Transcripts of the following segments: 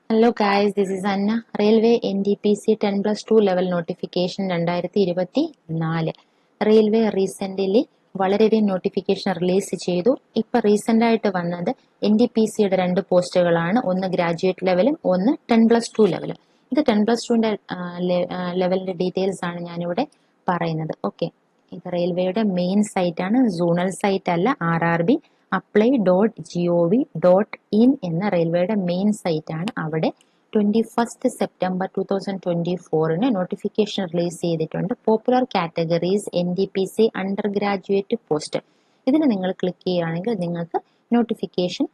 Hello guys, this is Anna. Railway NDPC 10 plus 2 level notification 2024. Railway recently വളരെയധികം notification release ചെയ്തു. ഇപ്പോൾ റീസെൻ്റായിട്ട് വന്നത് NDPCയുടെ 2 പോസ്റ്റുകളാണ്. ഒന്ന് ഗ്രാജുവേറ്റ് ലെവലും ഒന്ന് 10+2 ലെവലും. ഇത് 10+2ൻ്റെ ലെവലിൻ്റെ ഡീറ്റെയിൽസ് ആണ് ഞാനിവിടെ പറയുന്നത്. ഓക്കെ, ഇത് റെയിൽവേയുടെ മെയിൻ സൈറ്റാണ്, സോണൽ സൈറ്റ് അല്ല. RRB apply.gov.in എന്ന റെയിൽവേയുടെ മെയിൻ സൈറ്റാണ്. അവിടെ 21 സെപ്റ്റംബർ 2024 നോട്ടിഫിക്കേഷൻ റിലീസ് ചെയ്തിട്ടുണ്ട്. Popular categories NDPC under graduate post. ഇതിന് നിങ്ങൾ ക്ലിക്ക് ചെയ്യുകയാണെങ്കിൽ നിങ്ങൾക്ക് നോട്ടിഫിക്കേഷൻ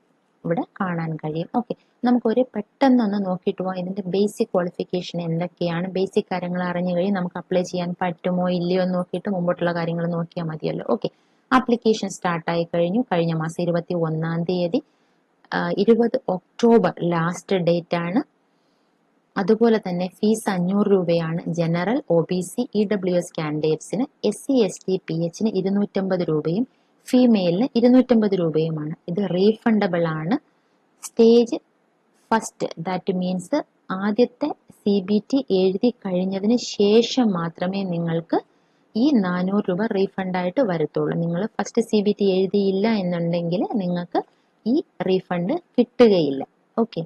ഇവിടെ കാണാൻ കഴിയും. ഓക്കെ, നമുക്കൊരു പെട്ടെന്നൊന്ന് നോക്കിയിട്ട് പോകാം. ഇതിൻ്റെ ബേസിക് ക്വാളിഫിക്കേഷൻ എന്തൊക്കെയാണ്, ബേസിക് കാര്യങ്ങൾ അറിഞ്ഞു കഴിയും നമുക്ക് അപ്ലൈ ചെയ്യാൻ പറ്റുമോ ഇല്ലയോ എന്ന് നോക്കിയിട്ട് മുമ്പോട്ടുള്ള കാര്യങ്ങൾ നോക്കിയാൽ മതിയല്ലോ. ഓക്കെ, ആപ്ലിക്കേഷൻ സ്റ്റാർട്ടായി കഴിഞ്ഞു. കഴിഞ്ഞ മാസം 21-ാം തീയതി, 20 ഒക്ടോബർ ലാസ്റ്റ് ഡേറ്റ് ആണ്. അതുപോലെ തന്നെ ഫീസ് 500 രൂപയാണ്. General, OBC, EWS കാൻഡിഡേറ്റ്സിന്, SC ST PHന് 250 രൂപയും ഫീമെയിലിന് 250 രൂപയുമാണ്. ഇത് റീഫണ്ടബിൾ ആണ്. സ്റ്റേജ് ഫസ്റ്റ്, ദാറ്റ് മീൻസ് ആദ്യത്തെ CBT എഴുതി കഴിഞ്ഞതിന് ശേഷം മാത്രമേ നിങ്ങൾക്ക് ഈ 400 രൂപ റീഫണ്ടായിട്ട് വരത്തുള്ളൂ. നിങ്ങൾ ഫസ്റ്റ് CBT എഴുതിയില്ല എന്നുണ്ടെങ്കിൽ നിങ്ങൾക്ക് ഈ റീഫണ്ട് കിട്ടുകയില്ല. ഓക്കെ,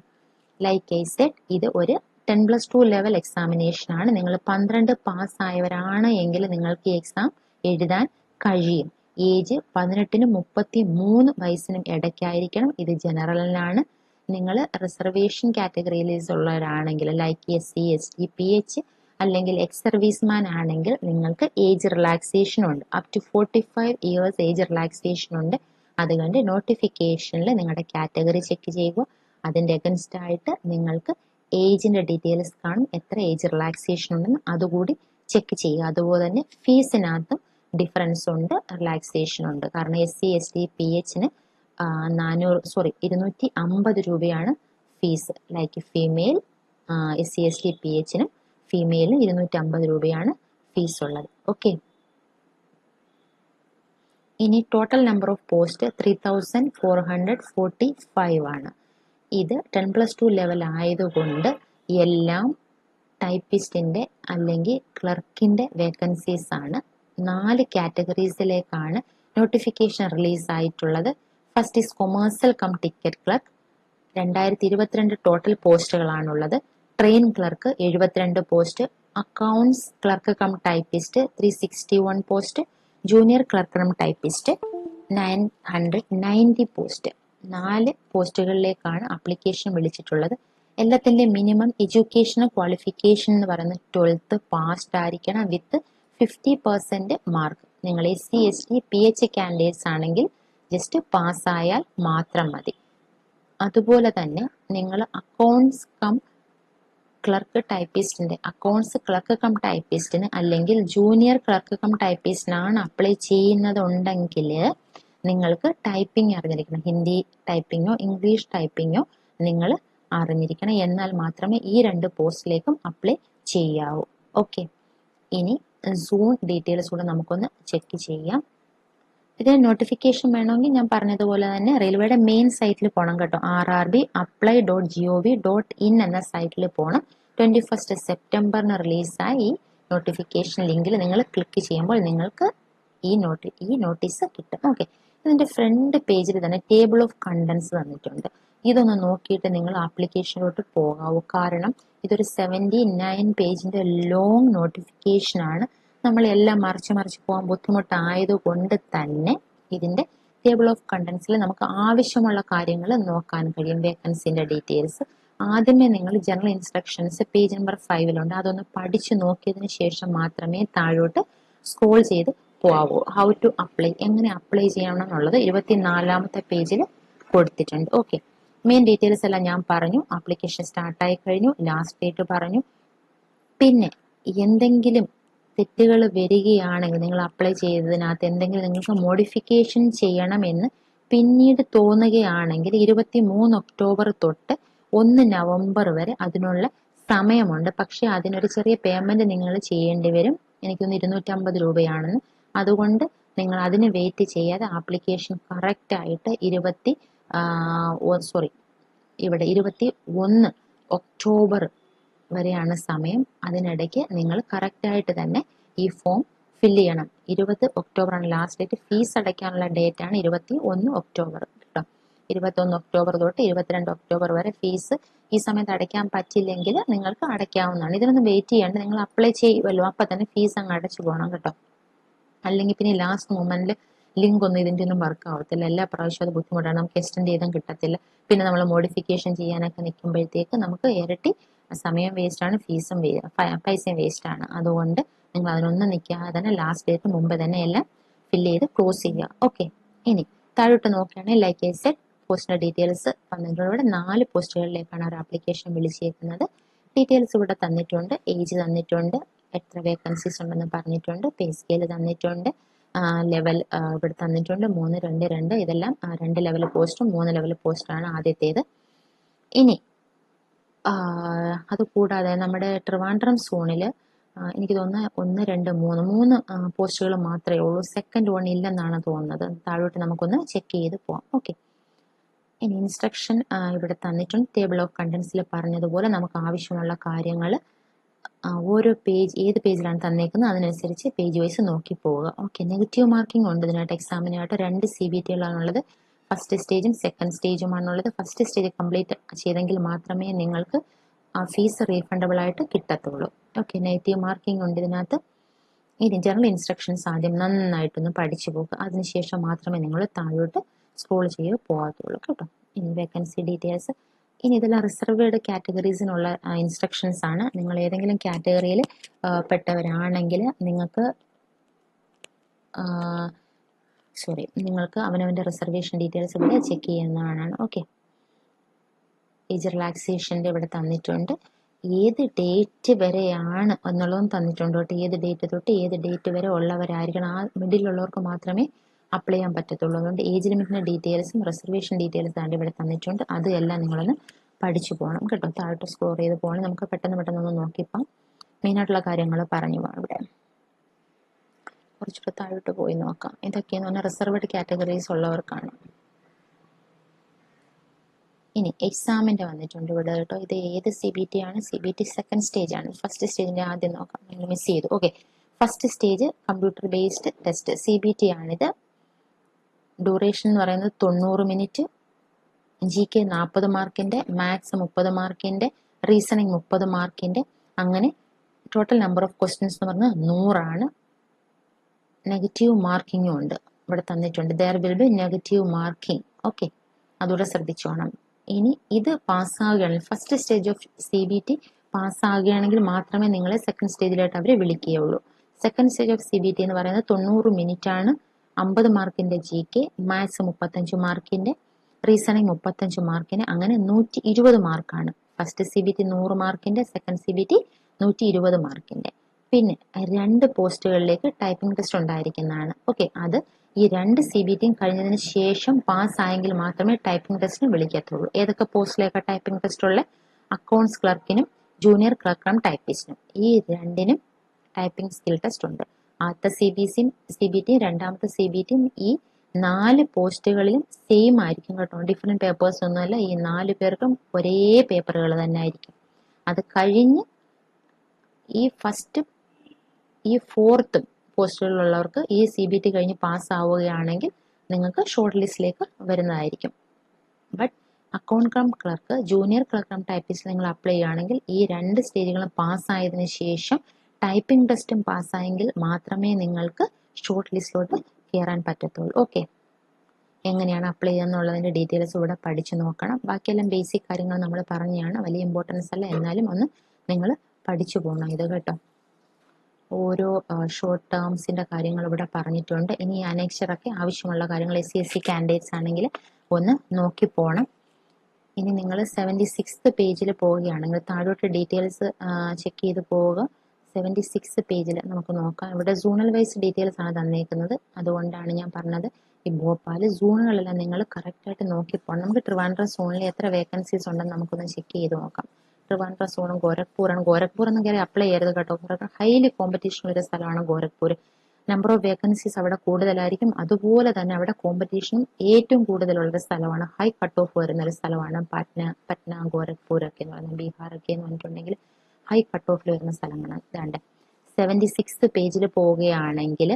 ലൈക്ക് ഐ സെഡ്, ഇത് ഒരു 10+2 ലെവൽ എക്സാമിനേഷൻ ആണ്. നിങ്ങൾ 12 പാസ്സായവരാണ് എങ്കിൽ നിങ്ങൾക്ക് ഈ എക്സാം എഴുതാൻ കഴിയും. ഏജ് 18-നും 33 വയസ്സിനും ഇടയ്ക്കായിരിക്കണം. ഇത് ജനറലിനാണ്. നിങ്ങൾ റിസർവേഷൻ കാറ്റഗറിയിലേസ് ഉള്ളവരാണെങ്കിൽ ലൈക്ക് SC ST PH അല്ലെങ്കിൽ എക്സ് സർവീസ്മാൻ ആണെങ്കിൽ നിങ്ങൾക്ക് ഏജ് റിലാക്സേഷൻ ഉണ്ട്. Up to 45 years age relaxation ഉണ്ട്. അതുകൊണ്ട് നോട്ടിഫിക്കേഷനിൽ നിങ്ങളുടെ കാറ്റഗറി ചെക്ക് ചെയ്യുക. അതിൻ്റെ അഗൻസ്റ്റ് ആയിട്ട് നിങ്ങൾക്ക് ഏജിൻ്റെ ഡീറ്റെയിൽസ് കാണും, എത്ര ഏജ് റിലാക്സേഷൻ ഉണ്ടെന്ന് അതുകൂടി ചെക്ക് ചെയ്യുക. അതുപോലെ തന്നെ ഫീസിനകത്തും ഡിഫറൻസ് ഉണ്ട്, റിലാക്സേഷൻ ഉണ്ട്. കാരണം SC ST PHന് 250 രൂപയാണ് fees. Like female SC ST PHനും ഫീമെയിലിന് 250 രൂപയാണ് ഫീസ് ഉള്ളത്. ഓക്കെ, ഇനി ടോട്ടൽ നമ്പർ ഓഫ് പോസ്റ്റ് 3445 ആണ്. ഇത് 10+2 ലെവൽ ആയതുകൊണ്ട് എല്ലാം ടൈപ്പിസ്റ്റിൻ്റെ അല്ലെങ്കിൽ ക്ലർക്കിൻ്റെ വേക്കൻസീസ് ആണ്. 4 കാറ്റഗറീസിലേക്കാണ് നോട്ടിഫിക്കേഷൻ റിലീസ് ആയിട്ടുള്ളത്. First is commercial cum ticket clerk. 2022 total പോസ്റ്റുകളാണുള്ളത്. Train clerk 72 post, accounts clerk cum typist 361 post, junior clerk cum typist 990 post. 4 പോസ്റ്റുകളിലേക്കാണ് ആപ്ലിക്കേഷൻ വിളിച്ചിട്ടുള്ളത്. എല്ലാത്തിൻ്റെ മിനിമം എഡ്യൂക്കേഷണൽ ക്വാളിഫിക്കേഷൻ എന്ന് പറയുന്നത് 12th പാസ്ഡ് ആയിരിക്കണം വിത്ത് 50% മാർക്ക്. നിങ്ങൾ SC ST PH കാൻഡിഡേറ്റ്സ് ആണെങ്കിൽ just പാസ്സായാൽ മാത്രം മതി. അതുപോലെ തന്നെ നിങ്ങൾ അക്കൗണ്ട്സ് കം ക്ലർക്ക് ടൈപ്പിസ്റ്റിൻ്റെ, അക്കൗണ്ട്സ് ക്ലർക്ക് കം ടൈപ്പിസ്റ്റിന് അല്ലെങ്കിൽ ജൂനിയർ ക്ലർക്ക് കം ടൈപ്പിസ്റ്റിനാണ് അപ്ലൈ ചെയ്യുന്നതുണ്ടെങ്കിൽ നിങ്ങൾക്ക് ടൈപ്പിംഗ് അറിഞ്ഞിരിക്കണം. ഹിന്ദി ടൈപ്പിങ്ങോ ഇംഗ്ലീഷ് ടൈപ്പിങ്ങോ നിങ്ങൾ അറിഞ്ഞിരിക്കണം. എന്നാൽ മാത്രമേ ഈ 2 പോസ്റ്റിലേക്കും അപ്ലൈ ചെയ്യാവൂ. ഓക്കെ, ഇനി സോൺ ഡീറ്റെയിൽസ് കൂടെ നമുക്കൊന്ന് ചെക്ക് ചെയ്യാം. ഇതിന് നോട്ടിഫിക്കേഷൻ വേണമെങ്കിൽ ഞാൻ പറഞ്ഞതുപോലെ തന്നെ റെയിൽവേയുടെ മെയിൻ സൈറ്റിൽ പോകണം കേട്ടോ. RRB apply.gov.in എന്ന സൈറ്റിൽ പോകണം. 21 സെപ്റ്റംബറിന് റിലീസായി ഈ നോട്ടിഫിക്കേഷൻ ലിങ്കിൽ നിങ്ങൾ ക്ലിക്ക് ചെയ്യുമ്പോൾ നിങ്ങൾക്ക് ഈ നോട്ടീസ് കിട്ടും. ഓക്കെ, ഇതിൻ്റെ ഫ്രണ്ട് പേജിൽ തന്നെ ടേബിൾ ഓഫ് കണ്ടൻസ് തന്നിട്ടുണ്ട്. ഇതൊന്ന് നോക്കിയിട്ട് നിങ്ങൾ ആപ്ലിക്കേഷനിലോട്ട് പോകാവൂ. കാരണം ഇതൊരു 79 പേജിൻ്റെ ലോങ് നോട്ടിഫിക്കേഷൻ ആണ്. നമ്മളെല്ലാം മറിച്ച് പോകാൻ ബുദ്ധിമുട്ടായതുകൊണ്ട് തന്നെ ഇതിൻ്റെ ടേബിൾ ഓഫ് കണ്ടൻസിൽ നമുക്ക് ആവശ്യമുള്ള കാര്യങ്ങൾ നോക്കാൻ കഴിയും. വേക്കൻസിൻ്റെ ഡീറ്റെയിൽസ് ആദ്യമേ നിങ്ങൾ ജനറൽ ഇൻസ്ട്രക്ഷൻസ് പേജ് നമ്പർ 5 അതൊന്ന് പഠിച്ചു നോക്കിയതിന് ശേഷം മാത്രമേ താഴോട്ട് സ്ക്രോൾ ചെയ്ത് പോകാവൂ. ഹൗ ടു അപ്ലൈ, എങ്ങനെ അപ്ലൈ ചെയ്യണം എന്നുള്ളത് 24ാമത്തെ പേജിൽ കൊടുത്തിട്ടുണ്ട്. ഓക്കെ, മെയിൻ ഡീറ്റെയിൽസ് എല്ലാം ഞാൻ പറഞ്ഞു. ആപ്ലിക്കേഷൻ സ്റ്റാർട്ടായി കഴിഞ്ഞു, ലാസ്റ്റ് ഡേറ്റ് പറഞ്ഞു. പിന്നെ എന്തെങ്കിലും തെറ്റുകൾ വരികയാണെങ്കിൽ നിങ്ങൾ അപ്ലൈ ചെയ്തതിനകത്ത് എന്തെങ്കിലും നിങ്ങൾക്ക് മോഡിഫിക്കേഷൻ ചെയ്യണമെന്ന് പിന്നീട് തോന്നുകയാണെങ്കിൽ 23 ഒക്ടോബർ തൊട്ട് 1 നവംബർ വരെ അതിനുള്ള സമയമുണ്ട്. പക്ഷേ അതിനൊരു ചെറിയ പേയ്മെന്റ് നിങ്ങൾ ചെയ്യേണ്ടി വരും. എനിക്കൊന്ന് 250 രൂപയാണെന്ന്. അതുകൊണ്ട് നിങ്ങൾ അതിന് വെയിറ്റ് ചെയ്യാതെ ആപ്ലിക്കേഷൻ കറക്റ്റായിട്ട് 21 ഒക്ടോബർ വരെയാണ് സമയം. അതിനിടയ്ക്ക് നിങ്ങൾ കറക്റ്റായിട്ട് തന്നെ ഈ ഫോം ഫില്ല് ചെയ്യണം. 20 ഒക്ടോബറാണ് ലാസ്റ്റ് ഡേറ്റ്. ഫീസ് അടയ്ക്കാനുള്ള ഡേറ്റ് ആണ് 21 ഒക്ടോബർ കേട്ടോ. 21 ഒക്ടോബർ തൊട്ട് 22 ഒക്ടോബർ വരെ ഫീസ് ഈ സമയത്ത് അടയ്ക്കാൻ പറ്റില്ലെങ്കിൽ നിങ്ങൾക്ക് അടയ്ക്കാവുന്നതാണ്. ഇതിനൊന്നും വെയിറ്റ് ചെയ്യേണ്ട, നിങ്ങൾ അപ്ലൈ ചെയ്യുമല്ലോ അപ്പം തന്നെ ഫീസ് അങ്ങ് അടച്ചു പോകണം കേട്ടോ. അല്ലെങ്കിൽ പിന്നെ ലാസ്റ്റ് മൊമെന്റിൽ ലിങ്ക് ഒന്നും ഇതിൻ്റെ ഒന്നും വർക്ക് ആവത്തില്ല. എല്ലാ പ്രാവശ്യവും അത് ബുദ്ധിമുട്ടാണ്, നമുക്ക് എക്സ്റ്റെൻഡ് ചെയ്തും കിട്ടത്തില്ല. പിന്നെ നമ്മൾ മോഡിഫിക്കേഷൻ ചെയ്യാനൊക്കെ നിൽക്കുമ്പോഴത്തേക്ക് നമുക്ക് ഇരട്ടി സമയം വേസ്റ്റാണ്, ഫീസും പൈസയും വേസ്റ്റാണ്. അതുകൊണ്ട് നിങ്ങൾ അതിനൊന്നും നിൽക്കാതെ തന്നെ ലാസ്റ്റ് ഡേറ്റ് മുമ്പ് തന്നെ എല്ലാം ഫില്ല് ചെയ്ത് ക്ലോസ് ചെയ്യുക. ഓക്കെ, ഇനി താഴോട്ട് നോക്കുകയാണെങ്കിൽ ലൈക്ക് ഐ സെഡ് പോസ്റ്റിന്റെ ഡീറ്റെയിൽസ് തന്നിട്ടുണ്ട്. ഇവിടെ 4 പോസ്റ്റുകളിലേക്കാണ് ഒരു ആപ്ലിക്കേഷൻ വിളിച്ചേക്കുന്നത്. ഡീറ്റെയിൽസ് ഇവിടെ തന്നിട്ടുണ്ട്, ഏജ് തന്നിട്ടുണ്ട്, എത്ര വേക്കൻസീസ് ഉണ്ടെന്ന് പറഞ്ഞിട്ടുണ്ട്, പേ സ്കെയിൽ തന്നിട്ടുണ്ട്, ലെവൽ ഇവിടെ തന്നിട്ടുണ്ട് 3, 2, 2. ഇതെല്ലാം 2 ലെവൽ പോസ്റ്റും 3 ലെവൽ പോസ്റ്റാണ് ആദ്യത്തേത്. ഇനി അതുകൂടാതെ നമ്മുടെ ട്രിവാൻഡ്രം സോണിൽ എനിക്ക് തോന്നുന്നു 1, 2, 3 പോസ്റ്റുകൾ മാത്രമേ ഉള്ളൂ. സെക്കൻഡ് വൺ ഇല്ലെന്നാണ് തോന്നുന്നത്. താഴോട്ട് നമുക്കൊന്ന് ചെക്ക് ചെയ്ത് പോവാം. ഓക്കെ, ഇനി ഇൻസ്ട്രക്ഷൻ ഇവിടെ തന്നിട്ടുണ്ട്. ടേബിൾ ഓഫ് കണ്ടൻസിൽ പറഞ്ഞതുപോലെ നമുക്ക് ആവശ്യമുള്ള കാര്യങ്ങൾ ഓരോ പേജ്, ഏത് പേജിലാണ് തന്നേക്കുന്നത് അതിനനുസരിച്ച് പേജ് വൈസ് നോക്കി പോവുക. ഓക്കെ, നെഗറ്റീവ് മാർക്കിംഗ് ഉണ്ട് ഇതിനായിട്ട്. എക്സാമിനായിട്ട് 2 CBT ആണുള്ളത്. ഫസ്റ്റ് സ്റ്റേജും സെക്കൻഡ് സ്റ്റേജുമാണുള്ളത്. ഫസ്റ്റ് സ്റ്റേജ് കംപ്ലീറ്റ് ചെയ്തെങ്കിൽ മാത്രമേ നിങ്ങൾക്ക് ആ ഫീസ് റീഫണ്ടബിൾ ആയിട്ട് കിട്ടത്തുള്ളൂ. ഓക്കെ, നെഗറ്റീവ് മാർക്കിംഗ് ഉണ്ട് ഇതിനകത്ത്. ഇനി ജനറൽ ഇൻസ്ട്രക്ഷൻസ് ആദ്യം നന്നായിട്ടൊന്ന് പഠിച്ചു പോകുക. അതിനുശേഷം മാത്രമേ നിങ്ങൾ താഴോട്ട് സ്ക്രോൾ ചെയ്ത് പോകാത്തുള്ളൂ കേട്ടോ. ഇനി വേക്കൻസി ഡീറ്റെയിൽസ്. ഇനി ഇതെല്ലാം റിസർവേഡ് കാറ്റഗറീസിനുള്ള ഇൻസ്ട്രക്ഷൻസ് ആണ്. നിങ്ങൾ ഏതെങ്കിലും കാറ്റഗറിയിൽ പെട്ടവരാണെങ്കിൽ നിങ്ങൾക്ക് അവനവൻ്റെ റിസർവേഷൻ ഡീറ്റെയിൽസ് ഇവിടെ ചെക്ക് ചെയ്യുന്നതാണ്. ഓക്കെ, ഏജ് റിലാക്സേഷൻ്റെ ഇവിടെ തന്നിട്ടുണ്ട്. ഏത് ഡേറ്റ് വരെയാണ് എന്നുള്ളതും തന്നിട്ടുണ്ട് കേട്ടോ. ഏത് ഡേറ്റ് തൊട്ട് ഏത് ഡേറ്റ് വരെ ഉള്ളവരായിരിക്കണം. ആ മിഡിലുള്ളവർക്ക് മാത്രമേ അപ്ലൈ ചെയ്യാൻ പറ്റത്തുള്ളൂ. അതുകൊണ്ട് ഏജ് ലിമിറ്റിൻ്റെ ഡീറ്റെയിൽസും റിസർവേഷൻ ഡീറ്റെയിൽസും ആണ് ഇവിടെ തന്നിട്ടുണ്ട്. അത് എല്ലാം നിങ്ങളൊന്ന് പഠിച്ചു പോകണം കേട്ടോ. താഴോട്ട് സ്കോർ ചെയ്ത് പോകണം. നമുക്ക് പെട്ടെന്ന് ഒന്ന് നോക്കിയപ്പം മെയിനായിട്ടുള്ള കാര്യങ്ങൾ പറഞ്ഞു പോകാം. ഇവിടെ കുറച്ചുകൂടെ താഴോട്ട് പോയി നോക്കാം. ഇതൊക്കെയെന്ന് പറഞ്ഞാൽ റിസർവ്ഡ് കാറ്റഗറീസ് ഉള്ളവർക്കാണ്. ഇനി എക്സാമിൻ്റെ വന്നിട്ടുണ്ട് ഇവിടെ കേട്ടോ. ഇത് ഏത് CBT ആണ്? CBT സെക്കൻഡ് സ്റ്റേജ് ആണ്. ഫസ്റ്റ് സ്റ്റേജിൻ്റെ ആദ്യം നോക്കാം, നിങ്ങൾ മിസ് ചെയ്തു. Okay, first stage computer based test CBT ആണിത്. ഡ്യൂറേഷൻ എന്ന് പറയുന്നത് 90 മിനിറ്റ്, GK 40 മാർക്കിൻ്റെ, മാത്സ് 30 മാർക്കിൻ്റെ, റീസണിങ് 30 മാർക്കിൻ്റെ. അങ്ങനെ ടോട്ടൽ നമ്പർ ഓഫ് ക്വസ്റ്റ്യൻസ് എന്ന് പറഞ്ഞാൽ 100 ആണ്. നെഗറ്റീവ് മാർക്കിങ്ങും ഉണ്ട് ഇവിടെ തന്നിട്ടുണ്ട്. There will be negative marking. Okay, അതുകൂടെ ശ്രദ്ധിച്ചോണം. ഇനി ഇത് പാസ്സാകുകയാണെങ്കിൽ, ഫസ്റ്റ് സ്റ്റേജ് ഓഫ് CBT പാസ്സാകുകയാണെങ്കിൽ മാത്രമേ നിങ്ങളെ സെക്കൻഡ് സ്റ്റേജിലായിട്ട് അവർ വിളിക്കുകയുള്ളൂ. സെക്കൻഡ് സ്റ്റേജ് ഓഫ് CBT എന്ന് പറയുന്നത് 90 മിനിറ്റ് ആണ്. 50 മാർക്കിൻ്റെ GK, മാത്സ് 35 മാർക്കിൻ്റെ, റീസണിങ് 35 മാർക്കിന്. അങ്ങനെ 120 മാർക്കാണ്. ഫസ്റ്റ് CBT 100 മാർക്കിൻ്റെ, സെക്കൻഡ് CBT 120 മാർക്കിൻ്റെ. പിന്നെ 2 പോസ്റ്റുകളിലേക്ക് ടൈപ്പിംഗ് ടെസ്റ്റ് ഉണ്ടായിരിക്കുന്നതാണ്. ഓക്കെ, അത് ഈ 2 CBTയും കഴിഞ്ഞതിന് ശേഷം പാസ്സായെങ്കിൽ മാത്രമേ ടൈപ്പിംഗ് ടെസ്റ്റിന് വിളിക്കത്തുള്ളൂ. ഏതൊക്കെ പോസ്റ്റിലേക്കാണ് ടൈപ്പിംഗ് ടെസ്റ്റ് ഉള്ളത്? അക്കൗണ്ട്സ് ക്ലർക്കിനും ജൂനിയർ ക്ലർക്ക് ടൈപ്പിസ്റ്റിനും. ഈ 2നും ടൈപ്പിംഗ് സ്കിൽ ടെസ്റ്റ് ഉണ്ട്. ആദ്യത്തെ CBTയും രണ്ടാമത്തെ CBTയും ഈ 4 പോസ്റ്റുകളിലും സെയിം ആയിരിക്കും കേട്ടോ. ഡിഫറെൻറ്റ് പേപ്പേഴ്സ് ഒന്നുമല്ല. ഈ 4 പേർക്കും ഒരേ പേപ്പറുകൾ തന്നെ ആയിരിക്കും. അത് കഴിഞ്ഞ് ഈ ഫസ്റ്റും ഈ 4th പോസ്റ്റുകളിലുള്ളവർക്ക് ഈ CBT കഴിഞ്ഞ് പാസ്സാവുകയാണെങ്കിൽ നിങ്ങൾക്ക് ഷോർട്ട് ലിസ്റ്റിലേക്ക് വരുന്നതായിരിക്കും. But account clerk, junior clerk typist നിങ്ങൾ അപ്ലൈ ചെയ്യുകയാണെങ്കിൽ ഈ 2 സ്റ്റേജുകളും പാസ്സായതിനു ശേഷം ടൈപ്പിംഗ് ടെസ്റ്റും പാസ്സായെങ്കിൽ മാത്രമേ നിങ്ങൾക്ക് ഷോർട്ട് ലിസ്റ്റിലോട്ട് കയറാൻ പറ്റത്തുള്ളൂ. ഓക്കെ, എങ്ങനെയാണ് അപ്ലൈ ചെയ്യുക ഡീറ്റെയിൽസ് ഇവിടെ പഠിച്ചു നോക്കണം. ബാക്കിയെല്ലാം ബേസിക് കാര്യങ്ങൾ നമ്മൾ പറഞ്ഞതാണ്, വലിയ ഇമ്പോർട്ടൻസ് അല്ല, എന്നാലും ഒന്ന് നിങ്ങൾ പഠിച്ചു പോകണം ഇത് കേട്ടോ. ഓരോ ഷോർട്ട് ടേംസിൻ്റെ കാര്യങ്ങൾ ഇവിടെ പറഞ്ഞിട്ടുണ്ട്. ഇനി അനക്ഷരൊക്കെ ആവശ്യമുള്ള കാര്യങ്ങൾ SC കാൻഡിഡേറ്റ്സ് ആണെങ്കിൽ ഒന്ന് നോക്കി പോകണം. ഇനി നിങ്ങൾ 76th പേജിൽ പോവുകയാണെങ്കിൽ താഴോട്ട് ഡീറ്റെയിൽസ് ചെക്ക് ചെയ്ത് പോവുക. 76th പേജിൽ നമുക്ക് നോക്കാം. ഇവിടെ സോണൽ വൈസ് ഡീറ്റെയിൽസ് ആണ് തന്നേക്കുന്നത്. അതുകൊണ്ടാണ് ഞാൻ പറഞ്ഞത് ഈ ഭോപ്പാൽ സോണുകളെല്ലാം നിങ്ങൾ കറക്റ്റായിട്ട് നോക്കി പോകണം. നമുക്ക് ട്രിവാൻഡ്രം സോണിൽ എത്ര വേക്കൻസീസ് ഉണ്ടെന്ന് നമുക്കൊന്ന് ചെക്ക് ചെയ്ത് നോക്കാം. ട്രിവാൻഡ്രം സോണും ഗോരഖ്പൂറാണ്. ഗോരഖ്പൂർ എന്ന് കയറി അപ്ലൈ ചെയ്യരുത് കേട്ടോ. ഹൈലി കോമ്പറ്റീഷൻ ഉള്ള സ്ഥലമാണ് ഗോരഖ്പൂർ. നമ്പർ ഓഫ് വേക്കൻസീസ് അവിടെ കൂടുതലായിരിക്കും. അതുപോലെ തന്നെ അവിടെ കോമ്പറ്റീഷൻ ഏറ്റവും കൂടുതലുള്ള സ്ഥലമാണ്, ഹൈ കട്ട് ഓഫ് വരുന്ന ഒരു സ്ഥലമാണ് പട്ന, ഗോരഖ്പൂർ ഒക്കെ എന്ന് പറയുന്നത്, ബീഹാറൊക്കെ എന്ന് പറഞ്ഞിട്ടുണ്ടെങ്കിൽ ഹൈ കട്ട് ഓഫിൽ വരുന്ന സ്ഥലങ്ങളാണ്. ഇതാണ്ട് 76 പേജിൽ പോവുകയാണെങ്കിൽ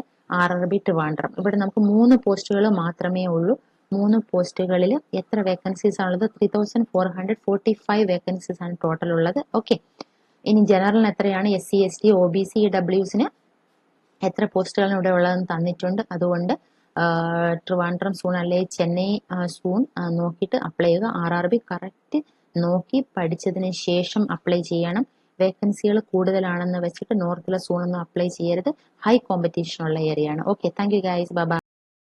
RRB ട്രിവാൻഡ്രം, ഇവിടെ നമുക്ക് 3 പോസ്റ്റുകൾ മാത്രമേ ഉള്ളൂ. 3 പോസ്റ്റുകളിൽ എത്ര വേക്കൻസീസ് ആണുള്ളത്? 3445 വേക്കൻസീസ് ആണ് ടോട്ടൽ ഉള്ളത്. ഓക്കെ, ഇനി ജനറലിന് എത്രയാണ്, SC ST OBC EWSന് എത്ര പോസ്റ്റുകളാണ് ഇവിടെ ഉള്ളതെന്ന് തന്നിട്ടുണ്ട്. അതുകൊണ്ട് ട്രിവാൻഡ്രം സൂൺ അല്ലെ ചെന്നൈ സൂൺ നോക്കിയിട്ട് അപ്ലൈ ചെയ്യുക. RRB കറക്റ്റ് നോക്കി പഠിച്ചതിന് ശേഷം അപ്ലൈ ചെയ്യണം. വേക്കൻസികൾ കൂടുതലാണെന്ന് വെച്ചിട്ട് നോർത്തിലെ സൂണൊന്നും അപ്ലൈ ചെയ്യരുത്. ഹൈ കോമ്പറ്റീഷൻ ഉള്ള ഏരിയ ആണ്. Okay, thank you guys, bye bye.